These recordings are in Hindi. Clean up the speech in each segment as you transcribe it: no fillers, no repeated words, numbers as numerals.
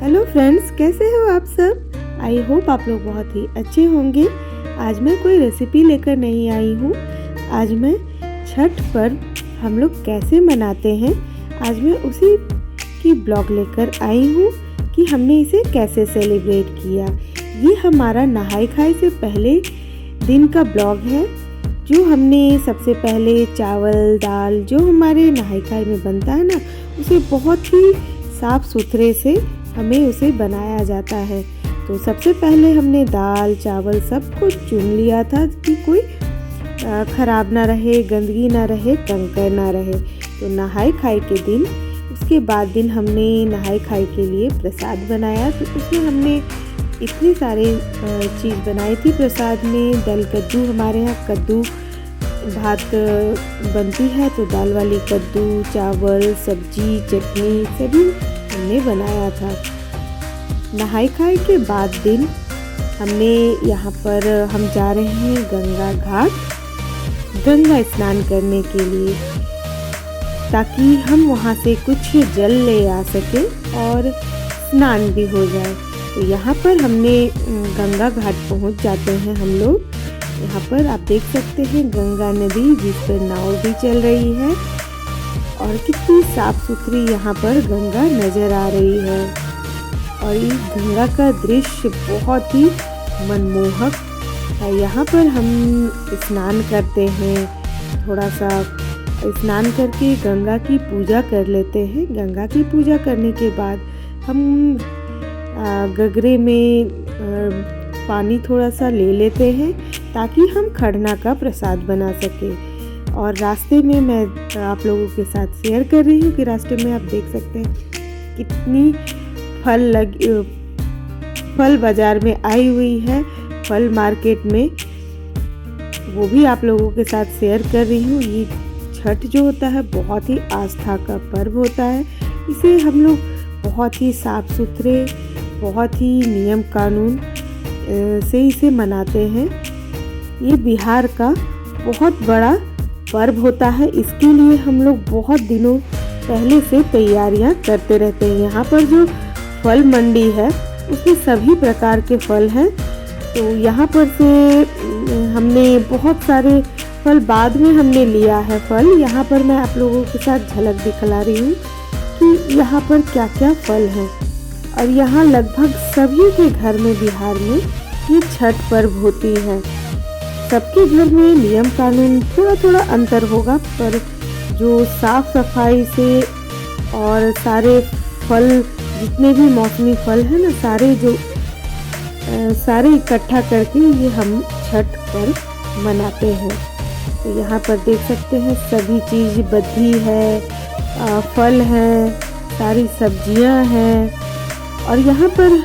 हेलो फ्रेंड्स, कैसे हो आप सब। आई होप आप लोग बहुत ही अच्छे होंगे। आज मैं कोई रेसिपी लेकर नहीं आई हूँ। आज मैं छठ पर्व हम लोग कैसे मनाते हैं, आज मैं उसी की ब्लॉग लेकर आई हूँ कि हमने इसे कैसे सेलिब्रेट किया। ये हमारा नहाई खाई से पहले दिन का ब्लॉग है, जो हमने सबसे पहले चावल दाल जो हमारे नहाई खाई में बनता है ना, उसे बहुत ही साफ़ सुथरे से हमें उसे बनाया जाता है। तो सबसे पहले हमने दाल चावल सब कुछ चुन लिया था कि कोई ख़राब ना रहे, गंदगी ना रहे, कंकर ना रहे। तो नहाई खाई के दिन, उसके बाद दिन हमने नहाई खाई के लिए प्रसाद बनाया। तो उसमें हमने इतनी सारे चीज़ बनाई थी प्रसाद में। दाल कद्दू, हमारे यहाँ कद्दू भात बनती है, तो दाल वाली कद्दू, चावल, सब्जी, चटनी सभी हमने बनाया था। नहाई खाई के बाद दिन हमने यहाँ पर हम जा रहे हैं गंगा घाट, गंगा स्नान करने के लिए, ताकि हम वहाँ से कुछ जल ले आ सके और स्नान भी हो जाए। तो यहाँ पर हमने गंगा घाट पहुँच जाते हैं हम लोग। यहाँ पर आप देख सकते हैं गंगा नदी, जिस पर नाव भी चल रही है और कितनी साफ सुथरी यहाँ पर गंगा नजर आ रही है। और ये गंगा का दृश्य बहुत ही मनमोहक है। यहाँ पर हम स्नान करते हैं, थोड़ा सा स्नान करके गंगा की पूजा कर लेते हैं। गंगा की पूजा करने के बाद हम गगरे में पानी थोड़ा सा ले लेते हैं, ताकि हम खरना का प्रसाद बना सके। और रास्ते में मैं आप लोगों के साथ शेयर कर रही हूँ कि रास्ते में आप देख सकते हैं कितनी फल बाज़ार में आई हुई है, फल मार्केट में, वो भी आप लोगों के साथ शेयर कर रही हूँ। ये छठ जो होता है बहुत ही आस्था का पर्व होता है। इसे हम लोग बहुत ही साफ सुथरे, बहुत ही नियम कानून से इसे मनाते हैं। ये बिहार का बहुत बड़ा पर्व होता है। इसके लिए हम लोग बहुत दिनों पहले से तैयारियां करते रहते हैं। यहाँ पर जो फल मंडी है उसमें सभी प्रकार के फल हैं। तो यहाँ पर से हमने बहुत सारे फल बाद में हमने लिया है फल। यहाँ पर मैं आप लोगों के साथ झलक दिखला रही हूँ कि यहाँ पर क्या क्या फल हैं। और यहाँ लगभग सभी के घर में बिहार में ये छठ पर्व होती है। सबके घर में नियम कानून थोड़ा थोड़ा अंतर होगा, पर जो साफ सफाई से और सारे फल, जितने भी मौसमी फल हैं ना, सारे इकट्ठा करके ये हम छठ पर्व मनाते हैं। तो यहाँ पर देख सकते हैं सभी चीज़ बद्धी है, फल हैं, सारी सब्जियां हैं। और यहाँ पर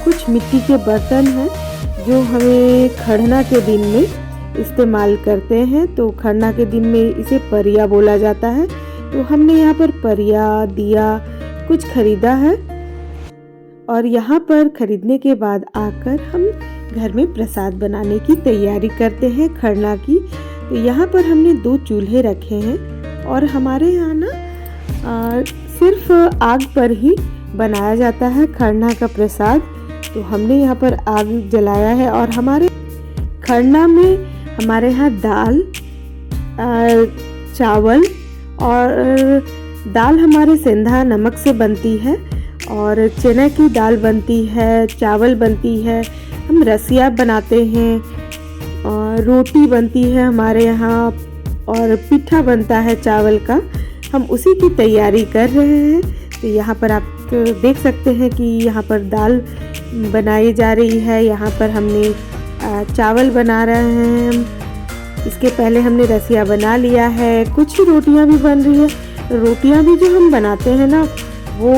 कुछ मिट्टी के बर्तन हैं जो हमें खरना के दिन में इस्तेमाल करते हैं। तो खरना के दिन में इसे परिया बोला जाता है। तो हमने यहाँ पर परिया, दिया कुछ खरीदा है। और यहाँ पर खरीदने के बाद आकर हम घर में प्रसाद बनाने की तैयारी करते हैं खरना की। तो यहाँ पर हमने 2 चूल्हे रखे हैं और हमारे यहाँ ना सिर्फ आग पर ही बनाया जाता है खरना का प्रसाद। तो हमने यहाँ पर आग जलाया है। और हमारे खरना में हमारे यहाँ दाल, चावल और दाल हमारे सेंधा नमक से बनती है, और चने की दाल बनती है, चावल बनती है, हम रसिया बनाते हैं, और रोटी बनती है हमारे यहाँ, और पिठा बनता है चावल का। हम उसी की तैयारी कर रहे हैं। तो यहाँ पर आप देख सकते हैं कि यहाँ पर दाल बनाई जा रही है। यहाँ पर हमने चावल बना रहे हैं। इसके पहले हमने रसिया बना लिया है। कुछ रोटियां भी बन रही है। रोटियां भी जो हम बनाते हैं ना, वो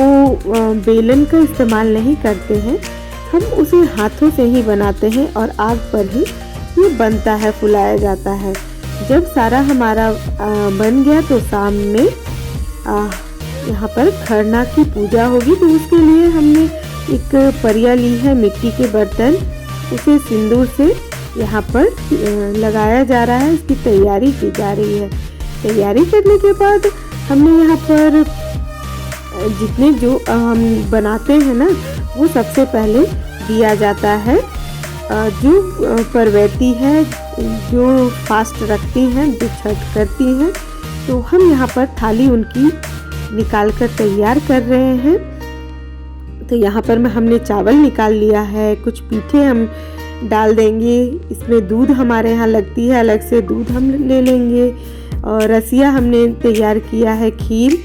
बेलन का इस्तेमाल नहीं करते हैं, हम उसे हाथों से ही बनाते हैं और आग पर ही ये बनता है, फुलाया जाता है। जब सारा हमारा बन गया तो शाम में यहाँ पर खरना की पूजा होगी। तो उसके लिए हमने एक परिया ली है, मिट्टी के बर्तन, उसे सिंदूर से यहाँ पर लगाया जा रहा है। इसकी तैयारी की जा रही है। तैयारी करने के बाद हमने यहाँ पर जितने जो हम बनाते हैं ना वो सबसे पहले दिया जाता है। जो परवैती है, जो फास्ट रखती हैं, जो छठ करती हैं, तो हम यहाँ पर थाली उनकी निकाल कर तैयार कर रहे हैं। तो यहाँ पर हमने चावल निकाल लिया है, कुछ पीठे हम डाल देंगे। इसमें दूध हमारे यहाँ लगती है, अलग से दूध हम ले लेंगे। और रसिया हमने तैयार किया है खीर।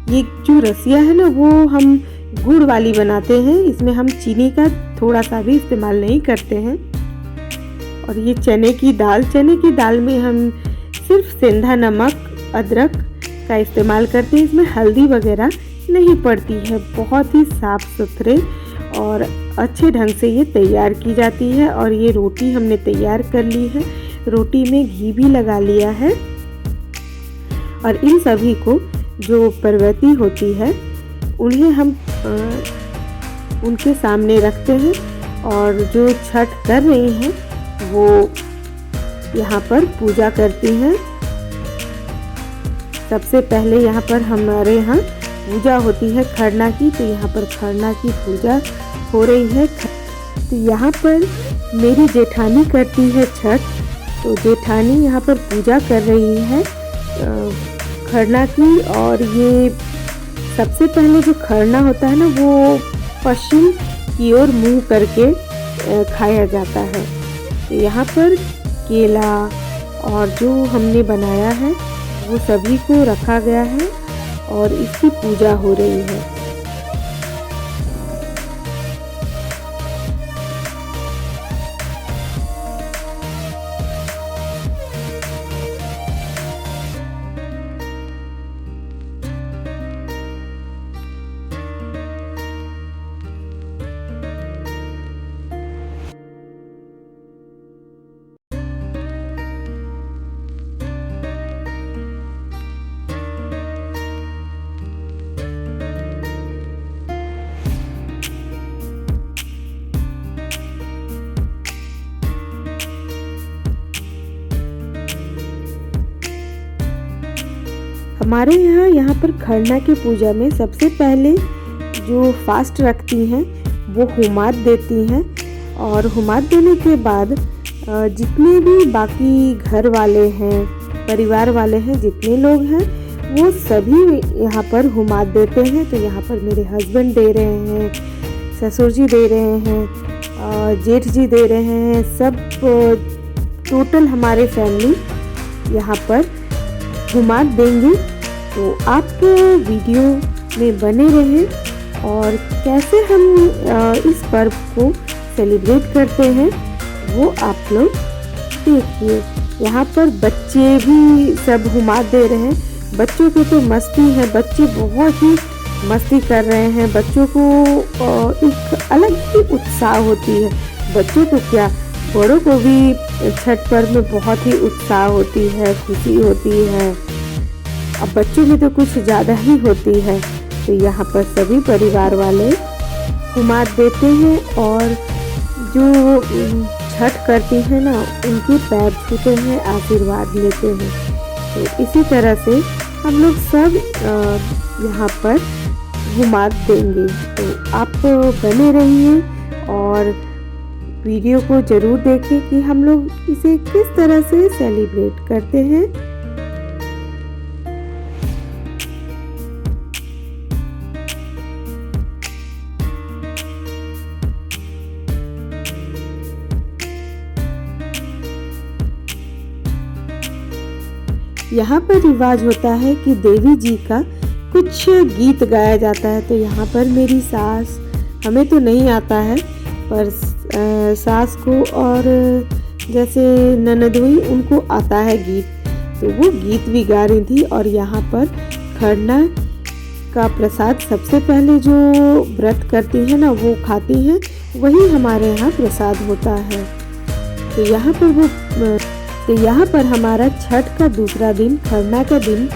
ये जो रसिया है ना वो हम गुड़ वाली बनाते हैं, इसमें हम चीनी का थोड़ा सा भी इस्तेमाल नहीं करते हैं। और ये चने की दाल में हम सिर्फ सेंधा नमक, अदरक का इस्तेमाल करते हैं। इसमें हल्दी वगैरह नहीं पड़ती है। बहुत ही साफ सुथरे और अच्छे ढंग से ये तैयार की जाती है। और ये रोटी हमने तैयार कर ली है, रोटी में घी भी लगा लिया है। और इन सभी को जो परवैती होती है उन्हें हम उनके सामने रखते हैं। और जो छठ कर रही हैं वो यहाँ पर पूजा करती हैं। सबसे पहले यहाँ पर हमारे यहाँ पूजा होती है खरना की, तो यहाँ पर खरना की पूजा हो रही है। तो यहाँ पर मेरी जेठानी करती है छठ, तो जेठानी यहाँ पर पूजा कर रही है खरना की। और ये सबसे पहले जो खरना होता है ना वो पश्चिम की ओर मुंह करके खाया जाता है। तो यहाँ पर केला और जो हमने बनाया है वो सभी को रखा गया है और इसकी पूजा हो रही है। हमारे यहाँ पर खरना की पूजा में सबसे पहले जो फास्ट रखती हैं वो हुमाद देती हैं। और हुमाद देने के बाद जितने भी बाकी घर वाले हैं, परिवार वाले हैं, जितने लोग हैं वो सभी यहाँ पर हुमाद देते हैं। तो यहाँ पर मेरे हस्बैंड दे रहे हैं, ससुर जी दे रहे हैं, जेठ जी दे रहे हैं, सब टोटल हमारे फैमिली यहाँ पर हुमाद देंगे। तो आप वीडियो में बने रहें और कैसे हम इस पर्व को सेलिब्रेट करते हैं वो आप लोग देखिए। यहाँ पर बच्चे भी सब हुमाद दे रहे हैं। बच्चों को तो मस्ती है, बच्चे बहुत ही मस्ती कर रहे हैं। बच्चों को एक अलग ही उत्साह होती है। बच्चों को क्या, बड़ों को भी छठ पर्व में बहुत ही उत्साह होती है, खुशी होती है। अब बच्चों में तो कुछ ज़्यादा ही होती है। तो यहाँ पर सभी परिवार वाले हुमाद देते हैं और जो छठ करती हैं ना उनके पैर छूते हैं, आशीर्वाद लेते हैं। तो इसी तरह से हम लोग सब यहाँ पर हुमाद देंगे। तो आप बने रहिए और वीडियो को ज़रूर देखें कि हम लोग इसे किस तरह से सेलिब्रेट करते हैं। यहाँ पर रिवाज होता है कि देवी जी का कुछ गीत गाया जाता है। तो यहाँ पर मेरी सास, हमें तो नहीं आता है, पर सास को और जैसे ननद हुई उनको आता है गीत, तो वो गीत भी गा रही थी। और यहाँ पर खरना का प्रसाद सबसे पहले जो व्रत करती है ना वो खाती हैं, वही हमारे यहाँ प्रसाद होता है। तो यहाँ पर हमारा छठ का दूसरा दिन, खरना का दिन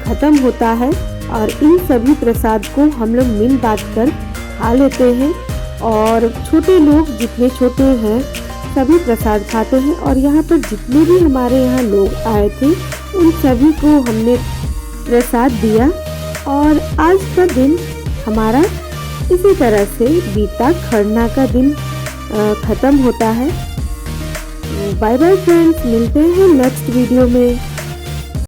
ख़त्म होता है। और इन सभी प्रसाद को हम लोग मिल बांट कर खा लेते हैं। और छोटे लोग जितने छोटे हैं सभी प्रसाद खाते हैं। और यहाँ पर जितने भी हमारे यहाँ लोग आए थे उन सभी को हमने प्रसाद दिया। और आज का दिन हमारा इसी तरह से बीता खरना का दिन ख़त्म होता है। बाय बाय फ्रेंड्स, मिलते हैं नेक्स्ट वीडियो में।